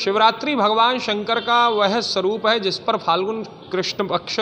शिवरात्रि भगवान शंकर का वह स्वरूप है जिस पर फाल्गुन कृष्ण पक्ष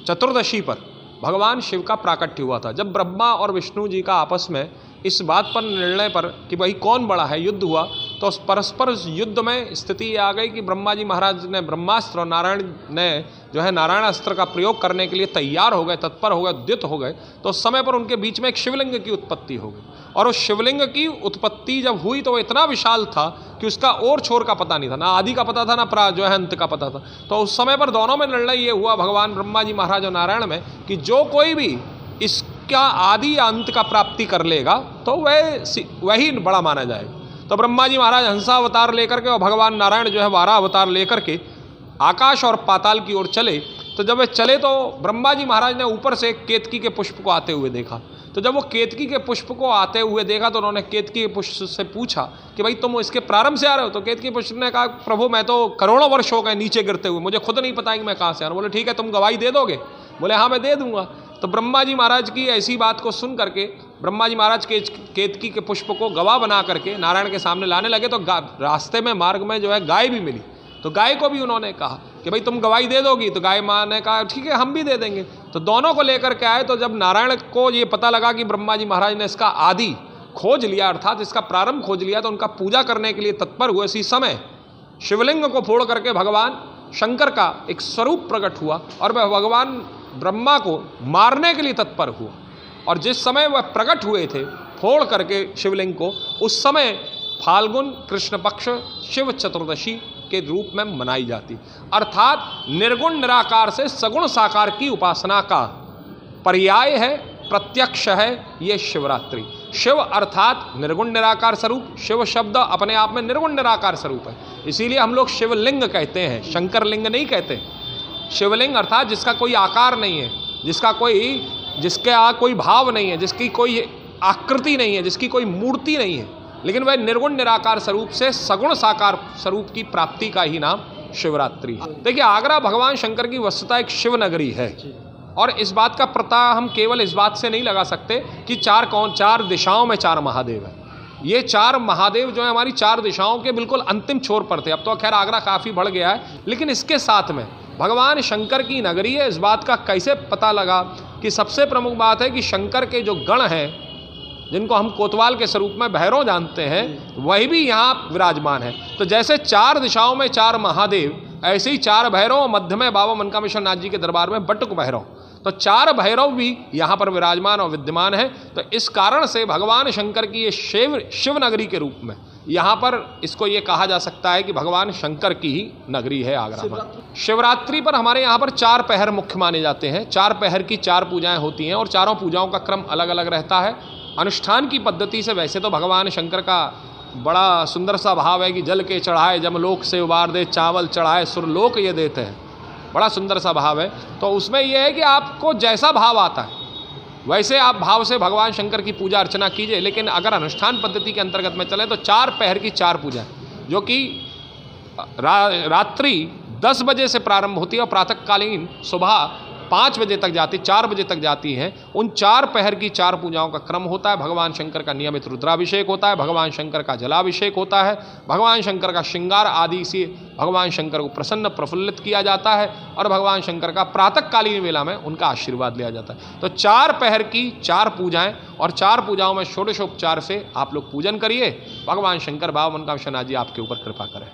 चतुर्दशी पर भगवान शिव का प्राकट्य हुआ था। जब ब्रह्मा और विष्णु जी का आपस में इस बात पर निर्णय पर कि भाई कौन बड़ा है युद्ध हुआ, तो उस परस्पर युद्ध में स्थिति आ गई कि ब्रह्मा जी महाराज ने ब्रह्मास्त्र और नारायण ने जो है नारायण अस्त्र का प्रयोग करने के लिए तैयार हो गए, तत्पर हो गए, उद्यत हो गए। तो उस समय पर उनके बीच में एक शिवलिंग की उत्पत्ति हो गई, और उस शिवलिंग की उत्पत्ति जब हुई तो वो इतना विशाल था कि उसका ओर छोर का पता नहीं था, ना आदि का पता था, ना जो है अंत का पता था। तो उस समय पर दोनों में निर्णय ये हुआ भगवान ब्रह्मा जी महाराज और नारायण में कि जो कोई भी इसका आदि या अंत का प्राप्ति कर लेगा तो वही बड़ा माना जाएगा। तो ब्रह्मा जी महाराज हंसा अवतार लेकर के और भगवान नारायण जो है वारा अवतार लेकर के आकाश और पाताल की ओर चले। तो जब वे चले तो ब्रह्मा जी महाराज ने ऊपर से केतकी के पुष्प को आते हुए देखा। तो जब वो केतकी के पुष्प को आते हुए देखा तो उन्होंने केतकी के पुष्प से पूछा कि भाई तुम इसके प्रारंभ से आ रहे हो? तो केतकी पुष्प ने कहा प्रभु मैं तो करोड़ों वर्ष हो गए नीचे गिरते हुए, मुझे खुद नहीं पता कि मैं कहाँ से आ रहा हूँ। बोले ठीक है, तुम गवाही दे दोगे? बोले हाँ मैं दे दूंगा। तो ब्रह्मा जी महाराज की ऐसी बात को सुन करके ब्रह्मा जी महाराज के केतकी के पुष्प को गवाह बना करके नारायण के सामने लाने लगे। तो रास्ते में मार्ग में जो है गाय भी मिली, तो गाय को भी उन्होंने कहा कि भाई तुम गवाही दे दोगी? तो गाय माँ ने कहा ठीक है हम भी दे देंगे। तो दोनों को लेकर के आए। तो जब नारायण को ये पता लगा कि ब्रह्मा जी महाराज ने इसका आदि खोज लिया, अर्थात इसका प्रारंभ खोज लिया, तो उनका पूजा करने के लिए तत्पर हुए। इसी समय शिवलिंग को फोड़ करके भगवान शंकर का एक स्वरूप प्रकट हुआ और वह भगवान ब्रह्मा को मारने के लिए तत्पर हुआ। और जिस समय वह प्रकट हुए थे फोड़ करके शिवलिंग को, उस समय फाल्गुन कृष्ण पक्ष शिव चतुर्दशी के रूप में मनाई जाती, अर्थात निर्गुण निराकार से सगुण साकार की उपासना का पर्याय है, प्रत्यक्ष है ये शिवरात्रि। शिव अर्थात निर्गुण निराकार स्वरूप, शिव शब्द अपने आप में निर्गुण निराकार स्वरूप है, इसीलिए हम लोग शिवलिंग कहते हैं, शंकर लिंग नहीं कहते। शिवलिंग अर्थात जिसका कोई आकार नहीं है, जिसका कोई भाव नहीं है, जिसकी कोई आकृति नहीं है, जिसकी कोई मूर्ति नहीं है, लेकिन वह निर्गुण निराकार स्वरूप से सगुण साकार स्वरूप की प्राप्ति का ही नाम शिवरात्रि है। देखिए आगरा भगवान शंकर की वस्तुतः एक शिव नगरी है, और इस बात का पता हम केवल इस बात से नहीं लगा सकते कि चार दिशाओं में चार महादेव हैं। ये चार महादेव जो है हमारी चार दिशाओं के बिल्कुल अंतिम छोर पर थे। अब तो खैर आगरा काफ़ी बढ़ गया है, लेकिन इसके साथ में भगवान शंकर की नगरी है। इस बात का कैसे पता लगा कि सबसे प्रमुख बात है कि शंकर के जो गण हैं, जिनको हम कोतवाल के स्वरूप में भैरव जानते हैं, वही भी यहाँ विराजमान है। तो जैसे चार दिशाओं में चार महादेव, ऐसे ही चार भैरव, मध्य में बाबा मनकामेश्वर नाथ जी के दरबार में बटुक भैरव, तो चार भैरव भी यहाँ पर विराजमान और विद्यमान है। तो इस कारण से भगवान शंकर की ये शिव नगरी के रूप में यहाँ पर इसको ये कहा जा सकता है कि भगवान शंकर की ही नगरी है आगरा में। शिवरात्रि पर हमारे यहाँ पर चार पहर मुख्य माने जाते हैं। चार पहर की चार पूजाएं होती हैं और चारों पूजाओं का क्रम अलग अलग रहता है। अनुष्ठान की पद्धति से वैसे तो भगवान शंकर का बड़ा सुंदर सा भाव है कि जल के चढ़ाए जमलोक से उबार दे, चावल चढ़ाए सुरलोक ये देते हैं, बड़ा सुंदर सा भाव है। तो उसमें यह है कि आपको जैसा भाव आता है वैसे आप भाव से भगवान शंकर की पूजा अर्चना कीजिए। लेकिन अगर अनुष्ठान पद्धति के अंतर्गत में चले तो चार पहर की चार पूजा जो कि रात्रि 10 बजे से प्रारंभ होती है और प्रातःकालीन सुबह 5 बजे तक जाती, 4 बजे तक जाती हैं। उन चार पहर की चार पूजाओं का क्रम होता है। भगवान शंकर का नियमित रुद्राभिषेक होता है, भगवान शंकर का जलाभिषेक होता है, भगवान शंकर का श्रृंगार आदि से भगवान शंकर को प्रसन्न प्रफुल्लित किया जाता है, और भगवान शंकर का प्रातःकालीन वेला में उनका आशीर्वाद लिया जाता है। तो चार पहर की चार पूजाएं, और चार पूजाओं में षोडशोपचार से आप लोग पूजन करिए। भगवान शंकर बाबा मनकामेश्वर नाथ जी आपके ऊपर कृपा करें।